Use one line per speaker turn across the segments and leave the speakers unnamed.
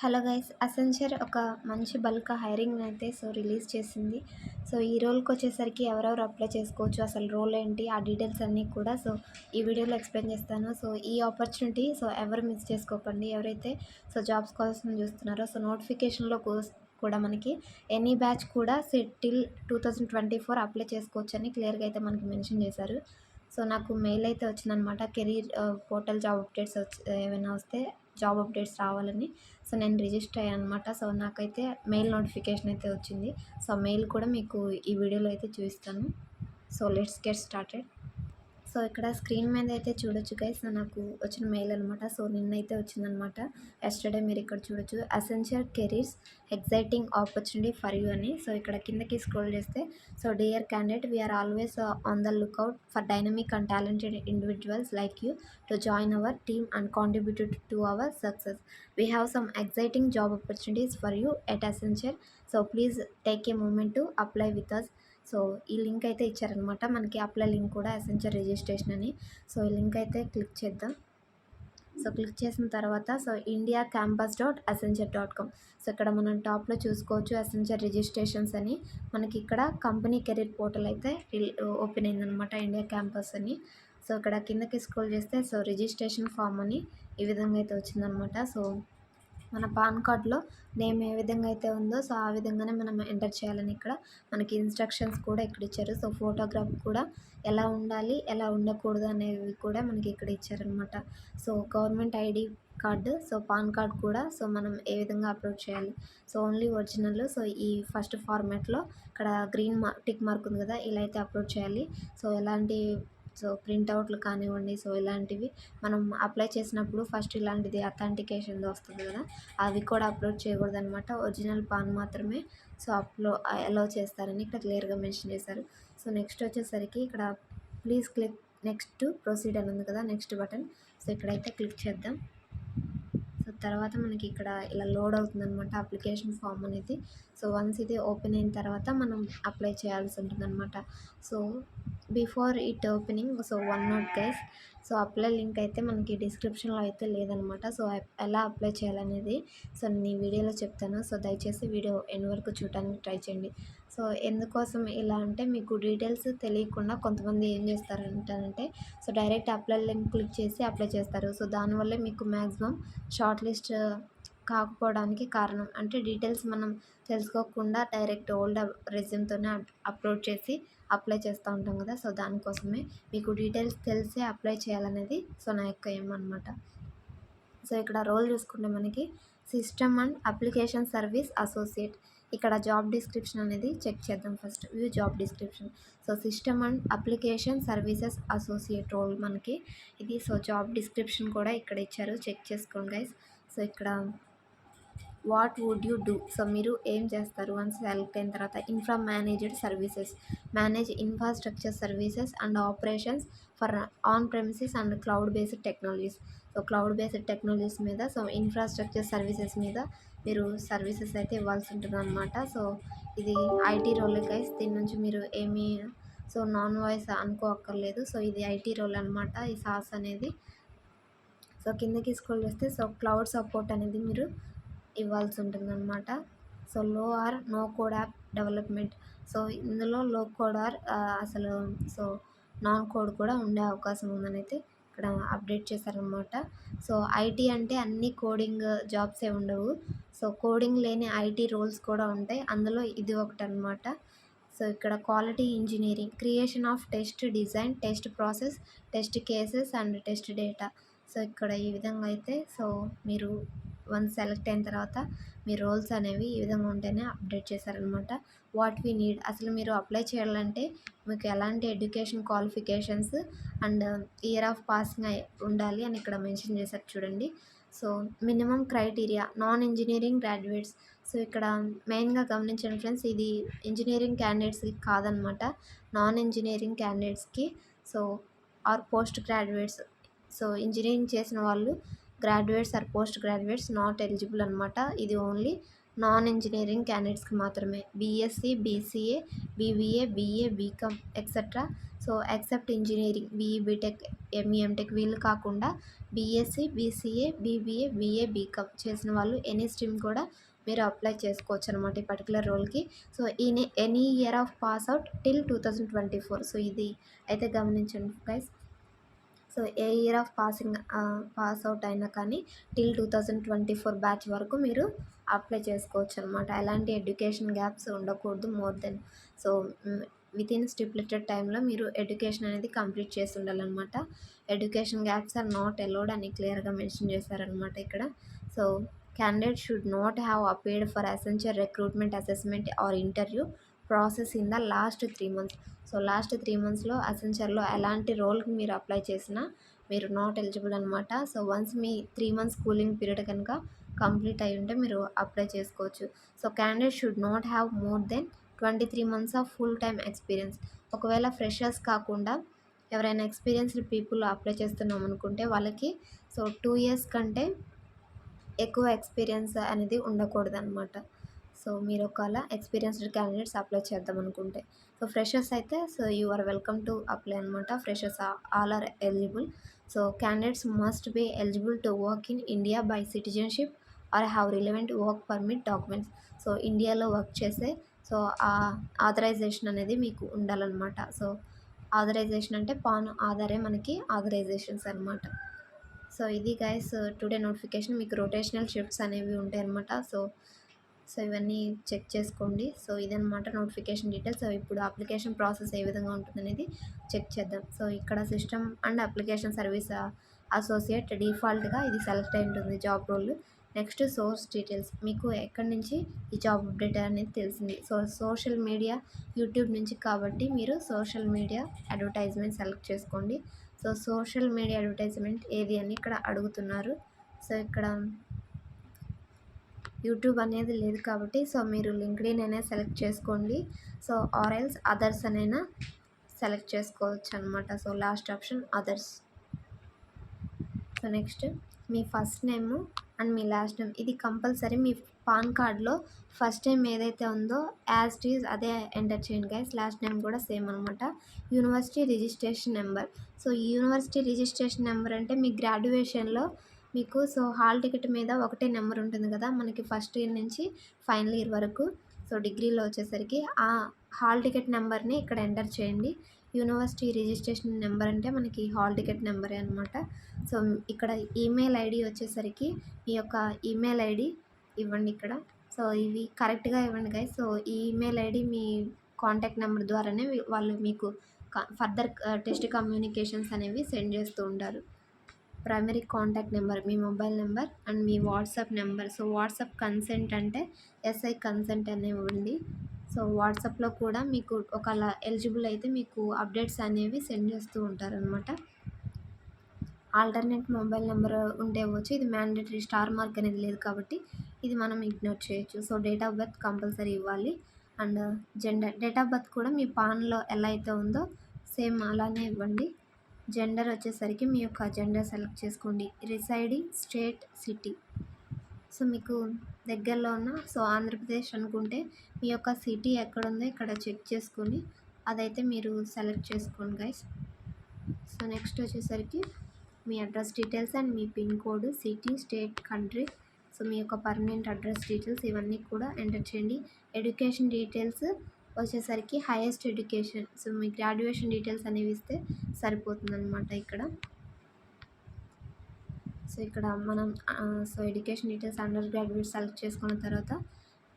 Hello guys, Accenture ఒక మంచి bulk hiring అయితే రిలీజ్ చేసింది. ఈ రోల్కి వచ్చేసరికి ఎవరెవరు అప్లై చేసుకోవచ్చు, అసలు రోల్ ఏంటి, ఆ డీటెయిల్స్ అన్నీ కూడా ఈ వీడియోలో ఎక్స్ప్లెయిన్ చేస్తాను. ఈ ఆపర్చునిటీ ఎవరు మిస్ చేసుకోకండి. ఎవరైతే జాబ్స్ కోసం చూస్తున్నారో నోటిఫికేషన్లో కూడా మనకి ఎనీ బ్యాచ్ కూడా టిల్ 2024 అప్లై చేసుకోవచ్చు అని క్లియర్గా అయితే మనకి మెన్షన్ చేశారు. నాకు మెయిల్ అయితే వచ్చిందనమాట. కెరీర్ పోర్టల్ జాబ్ అప్డేట్స్ ఏమైనా వస్తే జాబ్ అప్డేట్స్ రావాలని. నేను రిజిస్టర్ అయ్యాను అనమాట. నాకైతే మెయిల్ నోటిఫికేషన్ అయితే వచ్చింది. మెయిల్ కూడా మీకు ఈ వీడియోలో అయితే చూపిస్తాను. Let's get started. ఇక్కడ స్క్రీన్ మీద అయితే చూడొచ్చు గైస్, నాకు వచ్చిన మెయిల్ అనమాట. నిన్నైతే వచ్చిందనమాట. ఎస్టర్డే మీరు ఇక్కడ చూడొచ్చు, Accenture careers exciting opportunity for you అని. ఇక్కడ కిందకి స్క్రోల్ చేస్తే dear candidate, we're always on the lookout for dynamic and talented individuals like you to join our team and contribute to our success. We have some exciting job opportunities for you at Accenture. Please take a moment to apply with us. ఈ link అయితే ఇచ్చారనమాట మనకి, apply link కూడా Accenture registration అని. ఈ link అయితే click చేద్దాం. Click చేసిన తర్వాత india.campus.accenture.com. ఇక్కడ మనం టాప్లో చూసుకోవచ్చు అసెంచర్ రిజిస్ట్రేషన్స్ అని. మనకి ఇక్కడ కంపెనీ కెరీర్ పోర్టల్ అయితే ఓపెన్ అయిందనమాట, ఇండియా క్యాంపస్ అని. ఇక్కడ కిందకి స్క్రోల్ చేస్తే రిజిస్ట్రేషన్ ఫామ్ అని ఈ విధంగా అయితే వచ్చిందనమాట. మన పాన్ కార్డ్లో నేమ్ ఏ విధంగా అయితే ఉందో ఆ విధంగానే మనం ఎంటర్ చేయాలని ఇక్కడ మనకి ఇన్స్ట్రక్షన్స్ కూడా ఇక్కడ ఇచ్చారు. ఫోటోగ్రాఫ్ కూడా ఎలా ఉండాలి, ఎలా ఉండకూడదు అనేవి కూడా మనకి ఇక్కడ ఇచ్చారనమాట. Government ID card, pan card కూడా మనం ఏ విధంగా అప్లోడ్ చేయాలి. Only original. ఈ ఫస్ట్ ఫార్మాట్లో ఇక్కడ గ్రీన్ టిక్ మార్క్ ఉంది కదా, ఇలా అయితే అప్లోడ్ చేయాలి. ఎలాంటి ప్రింట్అవుట్లు కానివ్వండి, ఇలాంటివి మనం అప్లై చేసినప్పుడు ఫస్ట్ ఇలాంటిది అథెంటికేషన్ది వస్తుంది కదా, అవి కూడా అప్లోడ్ చేయకూడదు అనమాట. ఒరిజినల్ పాన్ మాత్రమే అలౌ చేస్తారని ఇక్కడ క్లియర్గా మెన్షన్ చేశారు. నెక్స్ట్ వచ్చేసరికి ఇక్కడ please click next to proceed అని ఉంది కదా, నెక్స్ట్ బటన్. ఇక్కడైతే క్లిక్ చేద్దాం. తర్వాత మనకి ఇక్కడ ఇలా లోడ్ అవుతుందన్నమాట అప్లికేషన్ ఫామ్ అనేది. వన్స్ ఇది ఓపెన్ అయిన తర్వాత మనం అప్లై చేయాల్సి ఉంటుందన్నమాట. Before it opening one note guys, apply link అయితే మనకి డిస్క్రిప్షన్లో అయితే లేదనమాట. ఎలా అప్లై చేయాలనేది నేను ఈ వీడియోలో చెప్తాను. దయచేసి వీడియో ఎండ్ వరకు చూడడానికి ట్రై చేయండి. ఎందుకోసం ఇలా అంటే, మీకు డీటెయిల్స్ తెలియకుండా కొంతమంది ఏం చేస్తారంటే డైరెక్ట్ అప్లై లింక్ క్లిక్ చేసి అప్లై చేస్తారు. దానివల్లే మీకు మ్యాక్సిమం షార్ట్ లిస్ట్ కాకపోవడానికి కారణం. అంటే డీటెయిల్స్ మనం తెలుసుకోకుండా డైరెక్ట్ ఓల్డ్ రెజ్యూమ్తోనే అప్లోడ్ చేసి అప్లై చేస్తూ ఉంటాం కదా. దానికోసమే మీకు డీటెయిల్స్ తెలిసే అప్లై చేయాలనేది నా యొక్క ఎయిమ్ అనమాట. ఇక్కడ రోల్ చూసుకుంటే మనకి system and application service associate. ఇక్కడ జాబ్ డిస్క్రిప్షన్ అనేది చెక్ చేద్దాం. First view job description. System and application services associate role మనకి ఇది. జాబ్ డిస్క్రిప్షన్ కూడా ఇక్కడ ఇచ్చారు, చెక్ చేసుకోండి గైస్. ఇక్కడ వాట్ వుడ్ యూ డూ, మీరు ఏం చేస్తారు అని సెలెక్ట్ అయిన తర్వాత infra managed services, manage infrastructure services and operations for on premises and cloud based technologies. Cloud based technologies మీద, ఇన్ఫ్రాస్ట్రక్చర్ సర్వీసెస్ మీద మీరు సర్వీసెస్ అయితే ఇవ్వాల్సి ఉంటుంది అనమాట. ఇది ఐటీ రోల్ గైస్. దీని నుంచి మీరు ఏమీ నాన్ వాయిస్ అనుకోక్కర్లేదు. ఇది ఐటీ రోల్ అనమాట, ఈ సాస్ అనేది. కిందకి స్క్రోల్ చేస్తే క్లౌడ్ సపోర్ట్ అనేది మీరు ఇవ్వాల్సి ఉంటుందన్నమాట. Low or no code app development. ఇందులో లో కోడ్ ఆర్ అసలు నాన్ కోడ్ కూడా ఉండే అవకాశం ఉందని అయితే ఇక్కడ అప్డేట్ చేశారనమాట. ఐటీ అంటే అన్ని కోడింగ్ జాబ్సే ఉండవు. కోడింగ్ లేని ఐటీ రోల్స్ కూడా ఉంటాయి, అందులో ఇది ఒకటి అనమాట. ఇక్కడ quality engineering, creation of test design, test process, test cases and test data. ఇక్కడ ఈ విధంగా అయితే మీరు వన్స్ సెలెక్ట్ అయిన తర్వాత మీ రోల్స్ అనేవి ఈ విధంగా ఉంటేనే అప్డేట్ చేశారనమాట. వాట్ వీ నీడ్, అసలు మీరు అప్లై చేయాలంటే మీకు ఎలాంటి education qualifications and year of passing ఉండాలి అని ఇక్కడ మెన్షన్ చేశారు చూడండి. Minimum criteria non engineering graduates. ఇక్కడ మెయిన్గా గమనించండి ఫ్రెండ్స్, ఇది ఇంజనీరింగ్ క్యాండిడేట్స్కి కాదనమాట, నాన్ ఇంజనీరింగ్ క్యాండిడేట్స్కి. Or post graduates. ఇంజనీరింగ్ చేసిన వాళ్ళు graduates or post graduates not eligible అనమాట. ఇది ఓన్లీ నాన్ ఇంజనీరింగ్ క్యాండిడేట్స్కి మాత్రమే. BSc, BCA, BBA, BA, BCom etcetera. So except engineering, BE, BTech, ME, MTech వీళ్ళు కాకుండా BSc, BCA, BBA, BA, BCom చేసిన వాళ్ళు ఎనీ స్ట్రీమ్ కూడా మీరు అప్లై చేసుకోవచ్చు అనమాట ఈ పర్టికులర్ రోల్కి. So any year of pass out till 2024. So ఇది అయితే గమనించండి గైస్. సో ఏ ఇయర్ ఆఫ్ పాస్ అవుట్ అయినా కానీ టిల్ 2024 బ్యాచ్ వరకు మీరు అప్లై చేసుకోవచ్చు అనమాట. ఎలాంటి ఎడ్యుకేషన్ గ్యాప్స్ ఉండకూడదు. More than so within stipulated టైంలో మీరు ఎడ్యుకేషన్ అనేది కంప్లీట్ చేసి ఉండాలన్నమాట. Education gaps are not allowed అని క్లియర్గా మెన్షన్ చేశారనమాట ఇక్కడ. So candidate should not have appeared for Accenture recruitment assessment or interview process in the last 3 months. So last 3 monthsలో అసెన్షియల్లో ఎలాంటి రోల్కి మీరు అప్లై చేసినా మీరు నాట్ ఎలిజిబుల్ అనమాట. సో వన్స్ మీ 3 months కూలింగ్ పీరియడ్ కనుక కంప్లీట్ అయి ఉంటే మీరు అప్లై చేసుకోవచ్చు. So candidate should not have more than 23 months of full time experience. ఒకవేళ ఫ్రెషర్స్ కాకుండా ఎవరైనా ఎక్స్పీరియన్స్డ్ పీపుల్ అప్లై చేస్తున్నాం అనుకుంటే వాళ్ళకి సో 2 years కంటే ఎక్కువ ఎక్స్పీరియన్స్ అనేది ఉండకూడదు అనమాట. సో మీరు ఒకవేళ ఎక్స్పీరియన్స్డ్ క్యాండిడేట్స్ అప్లై చేద్దాం అనుకుంటే. సో ఫ్రెషర్స్ అయితే so you are welcome to apply అనమాట. Freshers all are eligible. So candidates must be eligible to work in India by citizenship or have relevant work permit documents. So ఇండియాలో work చేసే so ఆ authorisation అనేది మీకు ఉండాలన్నమాట. So authorisation అంటే PAN ఆధారే మనకి ఆథరైజేషన్స్ అనమాట. సో ఇది గైస్ టుడే నోటిఫికేషన్. మీకు రొటేషనల్ షిఫ్ట్స్ అనేవి ఉంటాయి అనమాట. సో ఇవన్నీ చెక్ చేసుకోండి. సో ఇదనమాట నోటిఫికేషన్ డీటెయిల్స్. సో ఇప్పుడు అప్లికేషన్ ప్రాసెస్ ఏ విధంగా ఉంటుందనేది చెక్ చేద్దాం. సో ఇక్కడ system and application service associate డిఫాల్ట్గా ఇది సెలెక్ట్ అయి ఉంటుంది job role. Next source details, మీకు ఎక్కడి నుంచి ఈ జాబ్ అప్డేట్ అనేది తెలిసింది. సో సోషల్ మీడియా యూట్యూబ్ నుంచి కాబట్టి మీరు సోషల్ మీడియా అడ్వర్టైజ్మెంట్ సెలెక్ట్ చేసుకోండి. సో సోషల్ మీడియా అడ్వర్టైజ్మెంట్ ఏది అని ఇక్కడ అడుగుతున్నారు. సో ఇక్కడ యూట్యూబ్ అనేది లేదు కాబట్టి సో మీరు లింక్డ్ఇన్ అయినా సెలెక్ట్ చేసుకోండి. సో ఆర్ఎల్స్ అదర్స్ అనైనా సెలెక్ట్ చేసుకోవచ్చు అనమాట. So last option others. So next me first name and me last name ఇది కంపల్సరీ మీ పాన్ కార్డ్లో ఫస్ట్ నేమ్ ఏదైతే ఉందో యాజ్ ఇట్ ఈజ్ అదే ఎంటర్ చేయండి గైస్. లాస్ట్ నేమ్ కూడా సేమ్ అనమాట. University registration number. సో ఈ యూనివర్సిటీ రిజిస్ట్రేషన్ నెంబర్ అంటే మీ గ్రాడ్యుయేషన్లో మీకు సో హాల్ టికెట్ మీద ఒకటే నెంబర్ ఉంటుంది కదా మనకి ఫస్ట్ ఇయర్ నుంచి ఫైనల్ ఇయర్ వరకు. సో డిగ్రీలో వచ్చేసరికి ఆ హాల్ టికెట్ నెంబర్ని ఇక్కడ ఎంటర్ చేయండి. యూనివర్సిటీ రిజిస్ట్రేషన్ నెంబర్ అంటే మనకి హాల్ టికెట్ నెంబరే అనమాట. సో ఇక్కడ ఈమెయిల్ ఐడి వచ్చేసరికి మీ యొక్క ఈమెయిల్ ఐడి ఇవ్వండి ఇక్కడ. సో ఇవి కరెక్ట్గా ఇవ్వండి గైస్. సో ఈ ఈమెయిల్ ఐడి మీ కాంటాక్ట్ నెంబర్ ద్వారానే వాళ్ళు మీకు ఫర్దర్ టెస్ట్ కమ్యూనికేషన్స్ అనేవి సెండ్ చేస్తూ ఉంటారు. Primary contact number me mobile number and me WhatsApp number. So WhatsApp consent అంటే ఎస్ఐ కన్సెంట్ అనేవి ఉంది. సో వాట్సాప్లో కూడా మీకు ఒకవేళ ఎలిజిబుల్ అయితే మీకు అప్డేట్స్ అనేవి సెండ్ చేస్తూ ఉంటారనమాట. ఆల్టర్నేట్ మొబైల్ నెంబర్ ఉంటే ఇవ్వచ్చు. ఇది మ్యాండేటరీ స్టార్ మార్క్ అనేది లేదు కాబట్టి ఇది మనం ఇగ్నోర్ చేయొచ్చు. So date of birth compulsory ఇవ్వాలి. And gender, date of birth కూడా మీ పాన్లో ఎలా అయితే ఉందో సేమ్ అలానే ఇవ్వండి. జెండర్ వచ్చేసరికి మీ యొక్క జెండర్ సెలెక్ట్ చేసుకోండి. Residing state, city. సో మీకు దగ్గరలో ఉన్న సో ఆంధ్రప్రదేశ్ అనుకుంటే మీ యొక్క సిటీ ఎక్కడుందో ఇక్కడ చెక్ చేసుకొని అదైతే మీరు సెలెక్ట్ చేసుకోండి గైస్. సో నెక్స్ట్ వచ్చేసరికి మీ అడ్రస్ డీటెయిల్స్ అండ్ మీ pin code, city, state, country. So మీ యొక్క పర్మనెంట్ అడ్రస్ డీటెయిల్స్ ఇవన్నీ కూడా ఎంటర్ చేయండి. ఎడ్యుకేషన్ డీటెయిల్స్ వచ్చేసరికి హైయెస్ట్ ఎడ్యుకేషన్. సో మీ గ్రాడ్యుయేషన్ డీటెయిల్స్ అనేవి ఇస్తే సరిపోతుందన్నమాట ఇక్కడ. సో ఇక్కడ మనం so education details under graduate select చేసుకున్న తర్వాత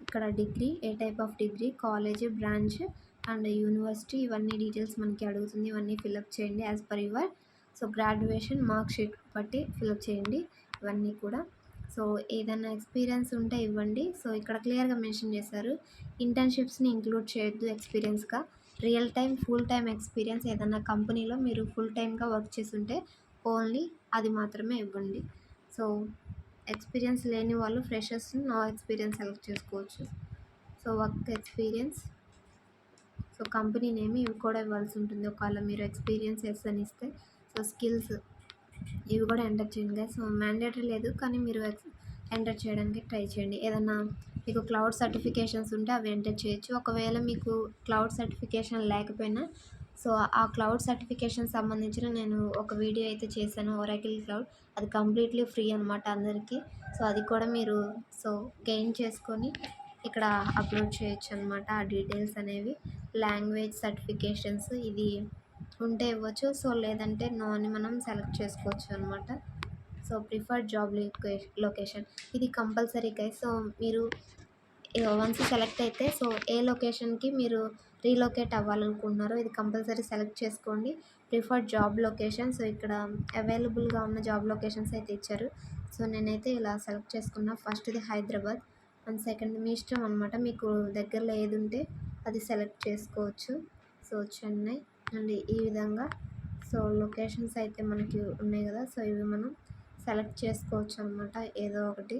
ఇక్కడ డిగ్రీ, ఏ type of degree, college, branch and university ఇవన్నీ డీటెయిల్స్ మనకి అడుగుతుంది. ఇవన్నీ ఫిల్అప్ చేయండి as per your so graduation mark sheet బట్టి ఫిల్అప్ చేయండి ఇవన్నీ కూడా. సో ఏదైనా ఎక్స్పీరియన్స్ ఉంటే ఇవ్వండి. సో ఇక్కడ క్లియర్గా మెన్షన్ చేశారు ఇంటర్న్షిప్స్ని ఇంక్లూడ్ చేయొద్దు ఎక్స్పీరియన్స్గా. Real time, full time experience ఏదైనా కంపెనీలో మీరు ఫుల్ టైమ్గా వర్క్ చేస్తుంటే ఓన్లీ అది మాత్రమే ఇవ్వండి. సో ఎక్స్పీరియన్స్ లేని వాళ్ళు ఫ్రెషర్స్ నో ఎక్స్పీరియన్స్ సెలెక్ట్ చేసుకోవచ్చు. So work experience, so company name ఇవి కూడా ఇవ్వాల్సి ఉంటుంది ఒకవేళ మీరు ఎక్స్పీరియన్స్ ఎస్ అని ఇస్తే. సో స్కిల్స్ ఇవి కూడా ఎంటర్ చేయండి. సో మ్యాండేటరీ లేదు కానీ మీరు ఎంటర్ చేయడానికి ట్రై చేయండి. ఏదైనా మీకు క్లౌడ్ సర్టిఫికేషన్స్ ఉంటే అవి ఎంటర్ చేయొచ్చు. ఒకవేళ మీకు క్లౌడ్ సర్టిఫికేషన్ లేకపోయినా సో ఆ క్లౌడ్ సర్టిఫికేషన్ సంబంధించిన నేను ఒక వీడియో అయితే చేశాను, ఒరాకిల్ క్లౌడ్. అది కంప్లీట్లీ ఫ్రీ అనమాట అందరికీ. సో అది కూడా మీరు సో గెయిన్ చేసుకొని ఇక్కడ అప్లోడ్ చేయొచ్చు అనమాట ఆ డీటెయిల్స్ అనేవి. లాంగ్వేజ్ సర్టిఫికేషన్స్ ఇది ఉంటే ఇవ్వచ్చు, సో లేదంటే నో అని మనం సెలెక్ట్ చేసుకోవచ్చు అనమాట. సో ప్రిఫర్డ్ జాబ్ లొకేషన్ ఇది కంపల్సరీ గైస్. సో మీరు వన్స్ సెలెక్ట్ అయితే సో ఏ లొకేషన్కి మీరు రీలొకేట్ అవ్వాలనుకుంటున్నారో ఇది కంపల్సరీ సెలెక్ట్ చేసుకోండి. ప్రిఫర్డ్ జాబ్ లొకేషన్, సో ఇక్కడ అవైలబుల్గా ఉన్న జాబ్ లొకేషన్స్ అయితే ఇచ్చారు. సో నేనైతే ఇలా సెలెక్ట్ చేసుకున్నా. ఫస్ట్ది హైదరాబాద్ అండ్ సెకండ్ మీ ఇష్టం అనమాట, మీకు దగ్గరలో ఏది ఉంటే అది సెలెక్ట్ చేసుకోవచ్చు. సో చెన్నై అండ్ ఈ విధంగా సో లొకేషన్స్ అయితే మనకి ఉన్నాయి కదా, సో ఇవి మనం సెలెక్ట్ చేసుకోవచ్చు అనమాట ఏదో ఒకటి.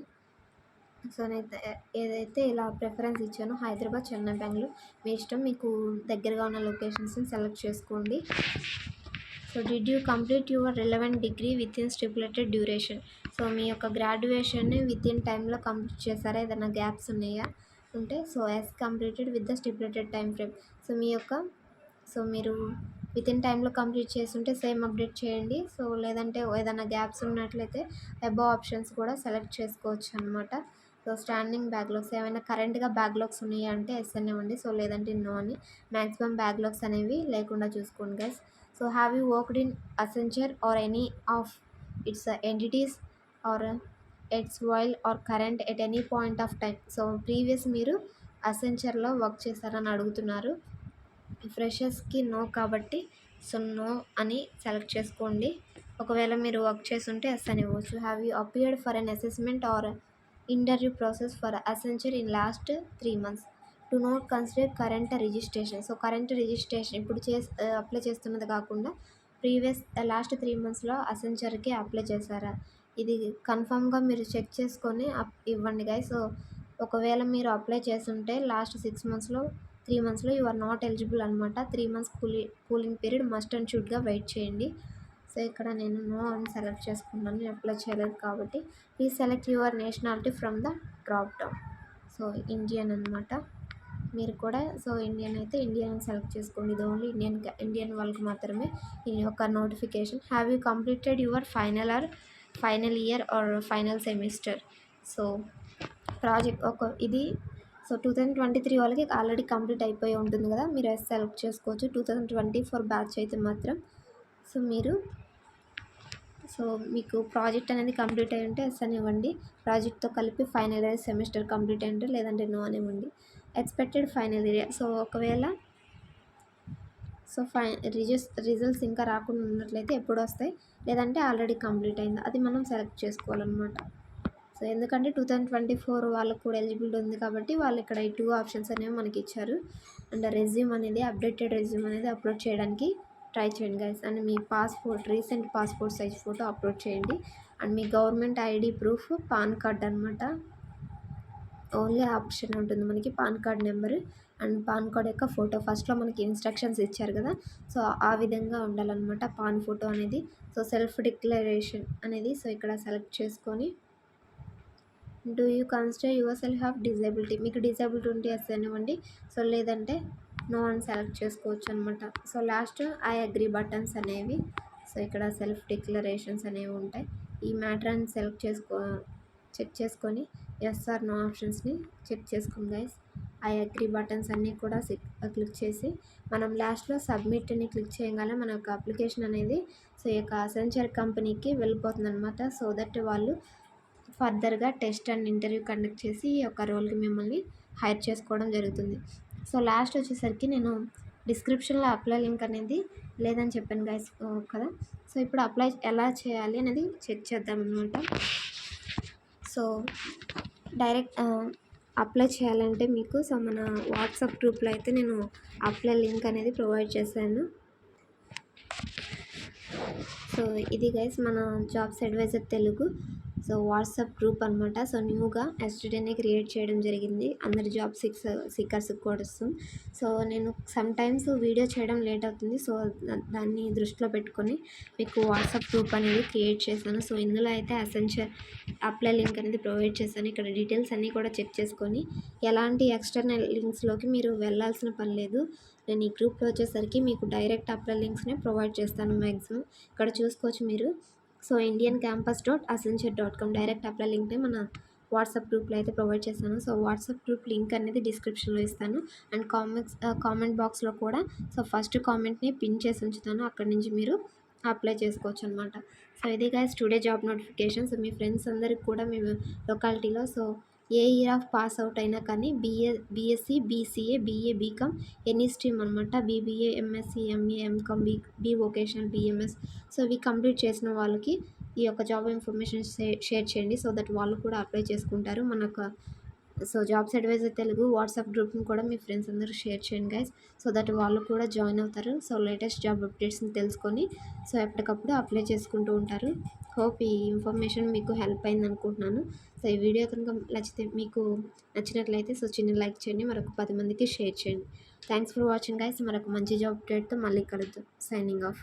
సో నేనైతే ఏదైతే ఇలా ప్రిఫరెన్స్ ఇచ్చానో హైదరాబాద్, చెన్నై, బెంగళూరు మీ ఇష్టం, మీకు దగ్గరగా ఉన్న లొకేషన్స్ని సెలెక్ట్ చేసుకోండి. So did you complete your relevant degree within stipulated duration. So మీ యొక్క గ్రాడ్యుయేషన్ని విత్ ఇన్ టైంలో కంప్లీట్ చేశారా, ఏదైనా గ్యాప్స్ ఉన్నాయా ఉంటే so as completed with the stipulated time frame. So మీ యొక్క సో మీరు విత్ ఇన్ టైంలో కంప్లీట్ చేస్తుంటే సేమ్ అప్డేట్ చేయండి. సో లేదంటే ఏదైనా గ్యాప్స్ ఉన్నట్లయితే అబోవ్ ఆప్షన్స్ కూడా సెలెక్ట్ చేసుకోవచ్చు అనమాట. సో స్టాండింగ్ బ్యాక్లాగ్స్ ఏమైనా కరెంట్గా బ్యాక్లాగ్స్ ఉన్నాయా అంటే ఎస్ అని ఇవ్వండి, సో లేదంటే నో అని. మ్యాక్సిమం బ్యాక్లాగ్స్ అనేవి లేకుండా చూసుకోండి guys. So have you worked in Accenture or any of its entities or its while or current at any point of time. So previous మీరు అసెంచర్లో వర్క్ చేశారని అడుగుతున్నారు. ఫ్రెషర్స్కి నో కాబట్టి సో నో అని సెలెక్ట్ చేసుకోండి. ఒకవేళ మీరు వర్క్ చేస్తుంటే ఎస్ అని ఇవ్వచ్చు. Have you appeared for an assessment or interview process for Accenture in last 3 months. To not consider current registration. So current registration ఇప్పుడు అప్లై చేస్తున్నది కాకుండా ప్రీవియస్ లాస్ట్ 3 monthsలో అసెంచర్కి అప్లై చేశారా, ఇది కన్ఫామ్గా మీరు చెక్ చేసుకొని ఇవ్వండి గైస్. సో ఒకవేళ మీరు అప్లై చేస్తుంటే లాస్ట్ 6 monthsలో 3 monthsలో యు ఆర్ నాట్ ఎలిజిబుల్ అనమాట. 3 months cooling period must and షుడ్గా వెయిట్ చేయండి. సో ఇక్కడ నేను నో అని సెలెక్ట్ చేసుకున్నాను, నేను అప్లై చేయలేదు కాబట్టి. Please select your nationality from the drop down. So Indian అనమాట మీరు కూడా. సో ఇండియన్ అయితే ఇండియన్ సెలెక్ట్ చేసుకోండి. ఇది ఓన్లీ ఇండియన్ వాళ్ళకి మాత్రమే ఈ యొక్క notification. Have you completed your final year are final semester. So project ఇది సో 2023 వాళ్ళకి ఆల్రెడీ కంప్లీట్ అయిపోయి ఉంటుంది కదా, మీరు ఎస్ సెలెక్ట్ చేసుకోవచ్చు. 2024 బ్యాచ్ అయితే మాత్రం సో మీరు సో మీకు ప్రాజెక్ట్ అనేది కంప్లీట్ అయి ఉంటే ఎస్ అని ఇవ్వండి. ప్రాజెక్ట్తో కలిపి ఫైనల్ ఇయర్ సెమిస్టర్ కంప్లీట్ అయి ఉంటే లేదంటే నో అని ఇవ్వండి. Expected final year. సో ఒకవేళ సో రిజల్ట్స్ ఇంకా రాకుండా ఉన్నట్లయితే ఎప్పుడు వస్తాయి, లేదంటే ఆల్రెడీ కంప్లీట్ అయింది అది మనం సెలెక్ట్ చేసుకోవాలన్నమాట. సో ఎందుకంటే 2024 వాళ్ళకు కూడా ఎలిజిబిలిటీ ఉంది కాబట్టి వాళ్ళు ఇక్కడ ఈ 2 ఆప్షన్స్ అనేవి మనకి ఇచ్చారు. అండ్ రెజ్యూమ్ అనేది అప్డేటెడ్ రెజ్యూమ్ అనేది అప్లోడ్ చేయడానికి ట్రై చేయండి గైస్. అండ్ మీ recent passport size photo upload చేయండి. అండ్ మీ government ID proof PAN card అనమాట. ఓన్లీ ఆప్షన్ ఉంటుంది మనకి PAN card number and PAN card యొక్క ఫోటో. ఫస్ట్లో మనకి ఇన్స్ట్రక్షన్స్ ఇచ్చారు కదా, సో ఆ విధంగా ఉండాలన్నమాట పాన్ ఫోటో అనేది. సో సెల్ఫ్ డిక్లరేషన్ అనేది సో ఇక్కడ సెలెక్ట్ చేసుకొని do you consider yourself have disability. మీకు డిజేబిలిటీ ఉంటే ఎస్ అనివ్వండి, సో లేదంటే నో అని సెలెక్ట్ చేసుకోవచ్చు అనమాట. So last I agree buttons అనేవి సో ఇక్కడ సెల్ఫ్ డిక్లరేషన్స్ అనేవి ఉంటాయి. ఈ మ్యాటర్ అని చెక్ చేసుకొని ఎస్ ఆర్ నో ఆప్షన్స్ని చెక్ చేసుకోండి గైస్. ఐ అగ్రీ బటన్స్ అన్నీ కూడా క్లిక్ చేసి మనం లాస్ట్లో సబ్మిట్ని క్లిక్ చేయగానే మన యొక్క అప్లికేషన్ అనేది సో ఈ యొక్క అసెంచర్ కంపెనీకి వెళ్ళిపోతుంది అనమాట. సో దట్ వాళ్ళు ఫర్దర్గా టెస్ట్ అండ్ ఇంటర్వ్యూ కండక్ట్ చేసి ఈ యొక్క రోల్కి మిమ్మల్ని హైర్ చేసుకోవడం జరుగుతుంది. సో లాస్ట్ వచ్చేసరికి నేను డిస్క్రిప్షన్లో అప్లై లింక్ అనేది లేదని చెప్పాను గైస్ కదా. సో ఇప్పుడు అప్లై ఎలా చేయాలి అనేది చెక్ చేద్దాం అనమాట. సో డైరెక్ట్ అప్లై చేయాలంటే మీకు సో మన వాట్సాప్ గ్రూప్లో అయితే నేను అప్లై లింక్ అనేది ప్రొవైడ్ చేశాను. సో ఇది గైస్ మన jobs advisor Telugu. So WhatsApp group అనమాట. సో న్యూగా ఎస్టర్డేనే క్రియేట్ చేయడం జరిగింది. అందరి జాబ్ సీకర్స్‌కి కోసం. సో నేను సమ్‌టైమ్స్ వీడియో చేయడం లేట్ అవుతుంది. సో దాన్ని దృష్టిలో పెట్టుకొని మీకు వాట్సాప్ గ్రూప్ అనేది క్రియేట్ చేశాను. సో ఇందులో అయితే అసెన్షియల్ అప్లై లింక్ అనేది ప్రొవైడ్ చేశాను. ఇక్కడ డీటెయిల్స్ అన్నీ కూడా చెక్ చేసుకొని ఎలాంటి ఎక్స్టర్నల్ లింక్స్‌లోకి మీరు వెళ్ళాల్సిన పని లేదు. నేను ఈ గ్రూప్‌లో వచ్చేసరికి మీకు డైరెక్ట్ అప్లై లింక్స్‌నే ప్రొవైడ్ చేస్తాను మ్యాక్సిమం. ఇక్కడ చూసుకోవచ్చు మీరు. సో indiancampus.accenture.com డైరెక్ట్ అప్లై లింక్‌ని మన వాట్సాప్ గ్రూప్‌లో అయితే ప్రొవైడ్ చేశాను. సో వాట్సాప్ గ్రూప్ లింక్ అనేది డిస్క్రిప్షన్‌లో ఇస్తాను. అండ్ కామెంట్ బాక్స్‌లో కూడా సో ఫస్ట్ కామెంట్‌ని పిన్ చేసి ఉంచుతాను. అక్కడి నుంచి మీరు అప్లై చేసుకోవచ్చు అనమాట. సో ఇది గైస్ టుడే జాబ్ నోటిఫికేషన్స్. మీ ఫ్రెండ్స్ అందరికి కూడా మీ లొకాలిటీలో సో ఏ ఇయర్ ఆఫ్ పాస్ అవుట్ అయినా కానీ BSc, BCA, BA, BCom any stream అనమాట. BBA, MSc, MA, MCom, B vocational, BMS so ఇవి కంప్లీట్ చేసిన వాళ్ళకి ఈ యొక్క జాబ్ ఇన్ఫర్మేషన్ షేర్ చేయండి. సో దట్ వాళ్ళు కూడా అప్లై చేసుకుంటారు. So jobs advisor Telugu WhatsApp గ్రూప్ని కూడా మీ ఫ్రెండ్స్ అందరూ షేర్ చేయండి గైస్. సో దట్ వాళ్ళు కూడా జాయిన్ అవుతారు. సో లేటెస్ట్ జాబ్ అప్డేట్స్ని తెలుసుకొని సో ఎప్పటికప్పుడు అప్లై చేసుకుంటూ ఉంటారు. హోప్ ఈ ఇన్ఫర్మేషన్ మీకు హెల్ప్ అయింది అనుకుంటున్నాను. సో ఈ వీడియో కనుక మీకు నచ్చినట్లయితే సో చిన్న లైక్ చేయండి. మరొక 10 మందికి షేర్ చేయండి. Thanks for watching guys. మరొక మంచి జాబ్ అప్డేట్తో మళ్ళీ కలుద్దాం. Signing off.